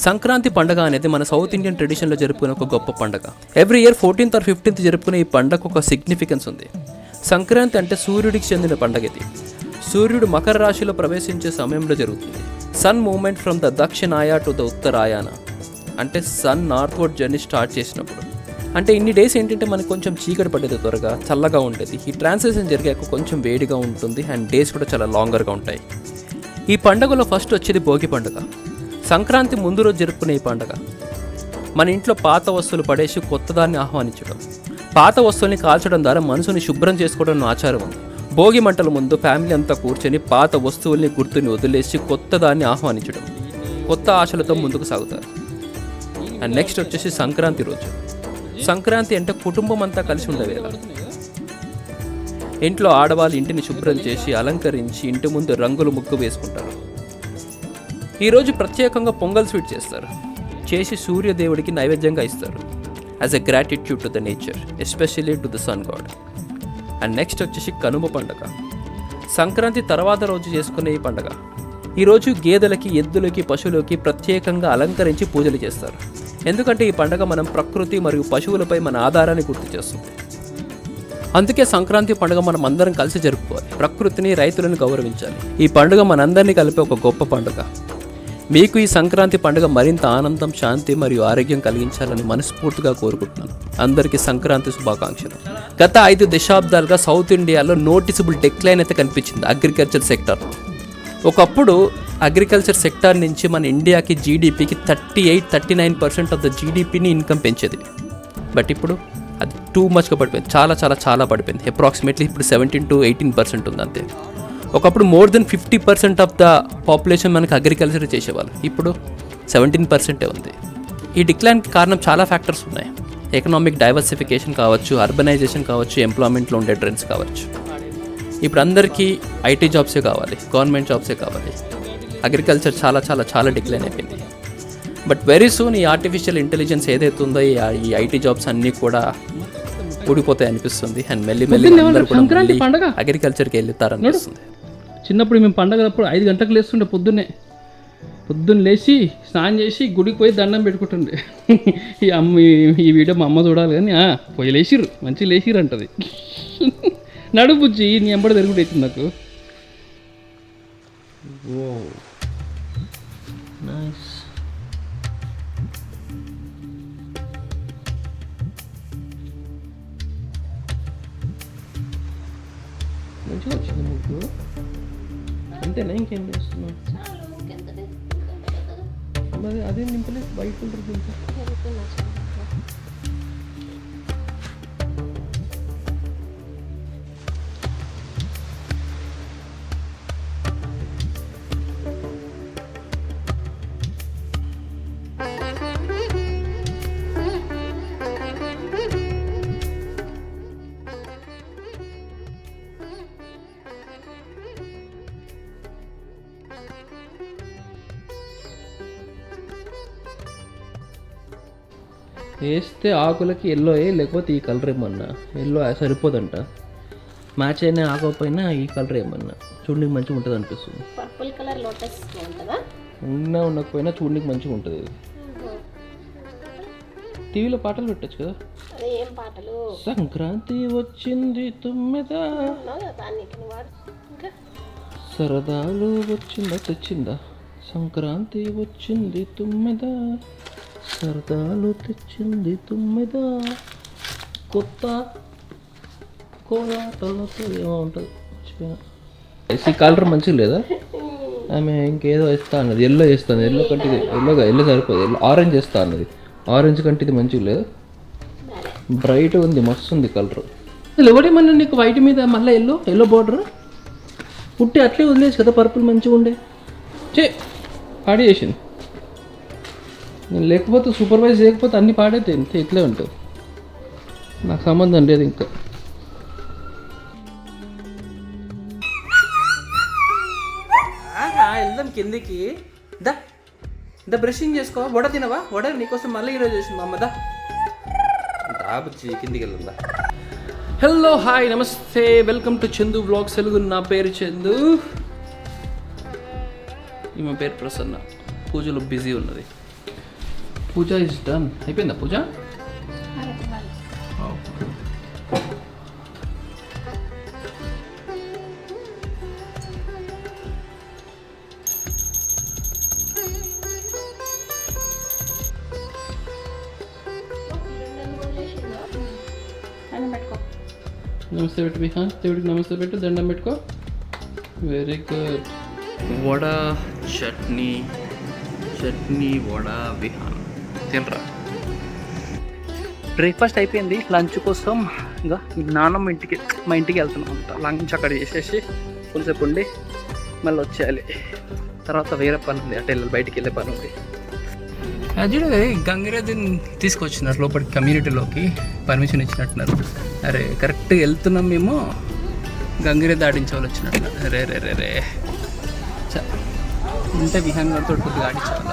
సంక్రాంతి పండుగ అనేది మన సౌత్ ఇండియన్ ట్రెడిషన్లో జరుపుకునే ఒక గొప్ప పండుగ. Every year 14th or 15th జరుపుకునే ఈ పండుగ ఒక సిగ్నిఫికెన్స్ ఉంది. సంక్రాంతి అంటే సూర్యుడికి చెందిన పండుగ ఇది. సూర్యుడు మకర రాశిలో ప్రవేశించే సమయంలో జరుగుతుంది. Sun movement from the Dakshinaya to the Uttarayana అంటే సన్ నార్త్వర్డ్ జర్నీ స్టార్ట్ చేసినప్పుడు. అంటే ఇన్ని డేస్ ఏంటంటే మనకు కొంచెం చీకటి పడేది, త్వరగా చల్లగా ఉండేది. ఈ ట్రాన్సిషన్ జరిగాక కొంచెం వేడిగా ఉంటుంది అండ్ డేస్ కూడా చాలా లాంగర్గా ఉంటాయి. ఈ పండుగలో ఫస్ట్ వచ్చేది భోగి పండుగ. సంక్రాంతి ముందు రోజు జరుపుకునే ఈ పండుగ మన ఇంట్లో పాత వస్తువులు పడేసి కొత్తదాన్ని ఆహ్వానించడం, పాత వస్తువుల్ని కాల్చడం ద్వారా మనసుని శుభ్రం చేసుకోవడం ఆచారం ఉంది. భోగి మంటల ముందు ఫ్యామిలీ అంతా కూర్చొని పాత వస్తువుల్ని గుర్తుని వదిలేసి కొత్తదాన్ని ఆహ్వానించడం, కొత్త ఆశలతో ముందుకు సాగుతారు. అండ్ నెక్స్ట్ వచ్చేసి సంక్రాంతి రోజు. సంక్రాంతి అంటే కుటుంబం అంతా కలిసి ఉండే వేళ. ఇంట్లో ఆడవాళ్ళు ఇంటిని శుభ్రం చేసి అలంకరించి ఇంటి ముందు రంగులు ముగ్గు వేసుకుంటారు. ఈరోజు ప్రత్యేకంగా పొంగల్ స్వీట్ చేస్తారు, చేసి సూర్యదేవుడికి నైవేద్యంగా ఇస్తారు as a gratitude to the nature, especially to the sun god. And next వచ్చేసి కనుమ పండుగ. సంక్రాంతి తర్వాత రోజు చేసుకునే ఈ పండుగ. ఈరోజు గేదెలకి, ఎద్దులకి, పశువులకి ప్రత్యేకంగా అలంకరించి పూజలు చేస్తారు. ఎందుకంటే ఈ పండుగ మనం ప్రకృతి మరియు పశువులపై మన ఆధారాన్ని గుర్తు చేస్తుంది. అందుకే సంక్రాంతి పండుగ మనం అందరం కలిసి జరుపుకోవాలి. ప్రకృతిని, రైతులను గౌరవించాలి. ఈ పండుగ మనందరినీ కలిపే ఒక గొప్ప పండుగ. మీకు ఈ సంక్రాంతి పండుగ మరింత ఆనందం, శాంతి మరియు ఆరోగ్యం కలిగించాలని మనస్ఫూర్తిగా కోరుకుంటున్నాను. అందరికీ సంక్రాంతి శుభాకాంక్షలు. గత 5 దశాబ్దాలుగా సౌత్ ఇండియాలో నోటిసబుల్ డిక్లైన్ అయితే కనిపించింది అగ్రికల్చర్ సెక్టర్. ఒకప్పుడు అగ్రికల్చర్ సెక్టార్ నుంచి మన ఇండియాకి జీడిపికి 38-39% ఆఫ్ ద జీడిపిని ఇన్కమ్ పెంచేది. బట్ ఇప్పుడు అది టూ మచ్గా పడిపోయింది, చాలా చాలా చాలా పడిపోయింది. అప్రాక్సిమేట్లీ ఇప్పుడు 17-18% ఉంది అంతే. ఒకప్పుడు more than 50% of the population మనకి అగ్రికల్చర్ చేసేవాళ్ళు, ఇప్పుడు 17% ఉంది. ఈ డిక్లైన్కి కారణం చాలా ఫ్యాక్టర్స్ ఉన్నాయి. ఎకనామిక్ డైవర్సిఫికేషన్ కావచ్చు, అర్బనైజేషన్ కావచ్చు, ఎంప్లాయ్మెంట్లో ఉండే ట్రెండ్స్ కావచ్చు. ఇప్పుడు అందరికీ ఐటీ జాబ్సే కావాలి, గవర్నమెంట్ జాబ్సే కావాలి. అగ్రికల్చర్ చాలా చాలా చాలా డిక్లైన్ అయిపోయింది. బట్ వెరీ సూన్ ఈ ఆర్టిఫిషియల్ ఇంటెలిజెన్స్ ఏదైతే ఉందో ఈ ఐటీ జాబ్స్ అన్నీ కూడా ఊడిపోతాయి అనిపిస్తుంది. అండ్ మెల్లి అగ్రికల్చర్కి వెళ్తారనిపిస్తుంది. చిన్నప్పుడు మేము పండగలప్పుడు 5 గంటలకు లేస్తుండే, పొద్దున్న లేచి స్నానం చేసి గుడికి పోయి దండం పెట్టుకుంటుండే. ఈ వీడియో మా అమ్మ చూడాలి కానీ పోయి లేచిర్రు, మంచిగా లేచిర్రు అంటది. నడుపుచ్చి నీ ఎంబడి తిరుగుడు అవుతుంది నాకు. మంచిగా వచ్చింది ముగ్గు, అంతేనా? ఇంకేం చేస్తున్నావు? మరి అదే నింపలేదు, బయట ఉంటుంది. వేస్తే ఆకులకి ఎల్లో లేకపోతే ఈ కలర్ ఏమన్నా. ఎల్లో సరిపోదంట, మ్యాచ్ అయినా ఆకపోయినా ఈ కలర్ ఏమన్నా చూడడానికి మంచిగా ఉంటుంది అనిపిస్తుంది. పర్పుల్ కలర్ లోటస్ ఉంటుందా? ఉండకపోయినా చూడడానికి మంచిగా ఉంటుంది. టీవీలో పాటలు పెట్టచ్చు కదా. ఏం పాటలు? సంక్రాంతి వచ్చింది తుమ్మెద, సరదాలు వచ్చిందా తెచ్చిందా, సంక్రాంతి వచ్చింది తుమ్మెద, సరదాలు తెచ్చింది తుమ్మెద, కొత్త కోలాటలతో ఏమో ఉంటుంది. ఈ కలర్ మంచిగా లేదా? ఆమె ఇంకేదో వేస్తా అన్నది, ఎల్లో వేస్తాను. ఎల్లో కంటే ఎల్లో సరిపోదు, ఆరెంజ్ వేస్తా అన్నది. ఆరెంజ్ కంటే ఇది మంచిగా లేదు, బ్రైట్ ఉంది, మస్తు ఉంది కలర్. అసలు ఎవడేమన్నా నీకు వైట్ మీద మళ్ళీ ఎల్లో బార్డర్ పుట్టి అట్లే వదిలేసి కదా, పర్పుల్ మంచిగా ఉండే. పాడి చేసింది. నేను లేకపోతే సూపర్వైజ్ చేయకపోతే అన్నీ పాడైతే ఇంతే, ఇట్లే ఉంటుంది. నాకు సంబంధం లేదు ఇంకా. వెళ్దాం కిందికి. దా బ్రషింగ్ చేసుకో, వడ తినవా? వడ నీకోసం మళ్ళీ ఈరోజు చేసింది మా అమ్మదా. రాబుచ్చి కిందికి వెళ్దా. హలో, హాయ్, నమస్తే, welcome to Chandu vlogs Telugu. నా పేరు చందు, ఈమె పేరు ప్రసన్న. పూజలో బిజీ ఉన్నది. పూజ ఇస్ డన్. అయిపోయిందా పూజ? నమస్తే పెట్టు విహాన్, దేవుడికి నమస్తే పెట్టు, దండం పెట్టుకో. Very good. వడ చట్నీ, వడ విహాన్ తినరా. బ్రేక్ఫాస్ట్ అయిపోయింది. లంచ్ కోసం ఇంకా నాన్నమ్మ మా ఇంటికి వెళ్తున్నాం అంట. లంచ్ అక్కడ చేసేసి కొంచెంసేపు ఉండి మళ్ళీ వచ్చేయాలి. తర్వాత వేరే పని ఉంది, అటు వెళ్ళాలి, బయటికి వెళ్ళే పని ఉంది. చూడ గంగిరెద్దుని తీసుకొచ్చినారు లోపలికి, కమ్యూనిటీలోకి పర్మిషన్ ఇచ్చినట్టున్నారు. అరే కరెక్ట్గా వెళ్తున్నాం మేము, గంగిరెద్దు ఆడించే వాళ్ళు వచ్చినట్టున్నారు. రే రే రే రే ఇంత విహాన్ గారితో కొద్దిగా ఆడించాలి.